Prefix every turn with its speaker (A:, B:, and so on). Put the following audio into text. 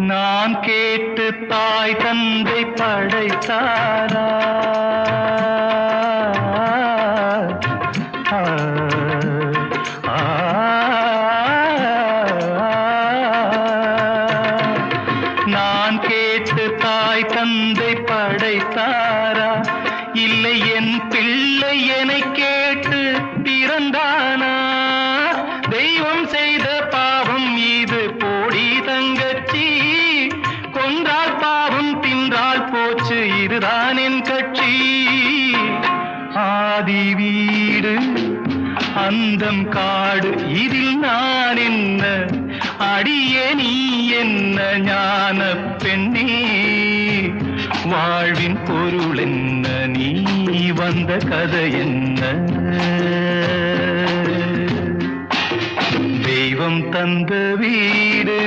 A: நான் கேட்டு தாய் தந்தை படைத்தாரா? நான் கேட்டு தாய் தந்தை படைத்தாரா? இல்லை என் பிள்ளை என்னை கேட்டு பிறந்தானா? தெய்வம் செய்த பாவம் இது போடி தங்கச்சி, கொன்றால் பாவம் தின்றால் போச்சு இதுதான் என் கட்சி. ஆதி வீடு அந்தம் காடு இதில் நான் என்ன, அடியே நீ என்ன ஞான பெண்ணே, வாழ்வின் பொருள் என்ன, நீ வந்த கதை என்ன? தெய்வம் தந்த வீடு